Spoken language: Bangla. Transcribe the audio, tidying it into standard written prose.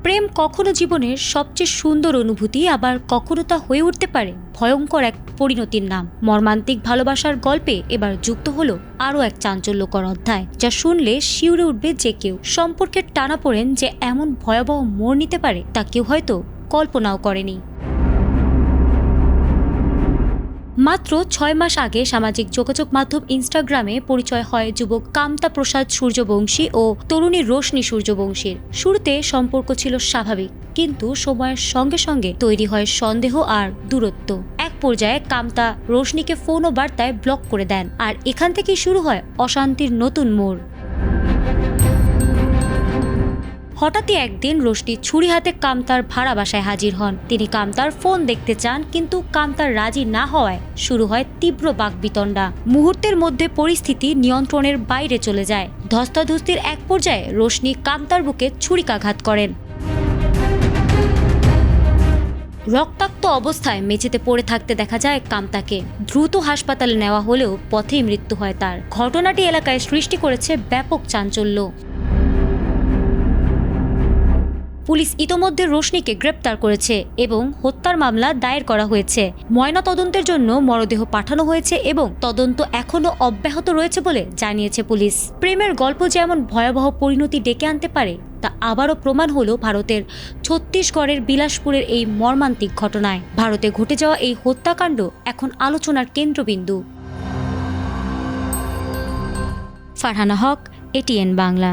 প্রেম কখনো জীবনের সবচেয়ে সুন্দর অনুভূতি, আবার কখনো তা হয়ে উঠতে পারে ভয়ঙ্কর এক পরিণতির নাম। মর্মান্তিক ভালোবাসার গল্পে এবার যুক্ত হলো আরও এক চাঞ্চল্যকর অধ্যায়, যা শুনলে শিউরে উঠবে যে কেউ। সম্পর্কের টানাপোড়েন যে এমন ভয়াবহ মোড় নিতে পারে তা কেউ হয়তো কল্পনাও করেনি। মাত্র 6 মাস আগে সামাজিক যোগাযোগ মাধ্যম ইনস্টাগ্রামে পরিচয় হয় যুবক কামতা প্রসাদ সূর্যবংশী ও তরুণী রোশনি সূর্যবংশীর। শুরুতে সম্পর্ক ছিল স্বাভাবিক, কিন্তু সময়ের সঙ্গে সঙ্গে তৈরি হয় সন্দেহ আর দূরত্ব। এক পর্যায়ে কামতা রোশনিকে ফোন ও বার্তায় ব্লক করে দেন, আর এখান থেকেই শুরু হয় অশান্তির নতুন মোড়। হঠাৎই একদিন রোশনি ছুরি হাতে কামতার ভাড়া বাসায় হাজির হন। তিনি কামতার ফোন দেখতে চান, কিন্তু কামতার রাজি না হওয়ায় শুরু হয় তীব্র বাকবিতণ্ডা। মুহূর্তের মধ্যে পরিস্থিতি নিয়ন্ত্রণের বাইরে চলে যায়। ধস্তাধস্তির এক পর্যায়ে রোশনি কামতার বুকে ছুরিকাঘাত করেন। রক্তাক্ত অবস্থায় মেঝেতে পড়ে থাকতে দেখা যায় কামতাকে। দ্রুত হাসপাতালে নেওয়া হলেও পথেই মৃত্যু হয় তার। ঘটনাটি এলাকায় সৃষ্টি করেছে ব্যাপক চাঞ্চল্য। পুলিশ ইতোমধ্যে রোশনিকে গ্রেপ্তার করেছে এবং হত্যার মামলা দায়ের করা হয়েছে। ময়নাতদন্তের জন্য মরদেহ পাঠানো হয়েছে এবং তদন্ত এখনো অব্যাহত রয়েছে বলে জানিয়েছে পুলিশ। প্রেমের গল্প যেমন ভয়াবহ পরিণতি ডেকে আনতে পারে, তা আবারও প্রমাণ হলো ভারতের ছত্তিশগড়ের বিলাসপুরের এই মর্মান্তিক ঘটনায়। ভারতে ঘটে যাওয়া এই হত্যাকাণ্ড এখন আলোচনার কেন্দ্রবিন্দু। ফারহানা হক, এটিএন বাংলা।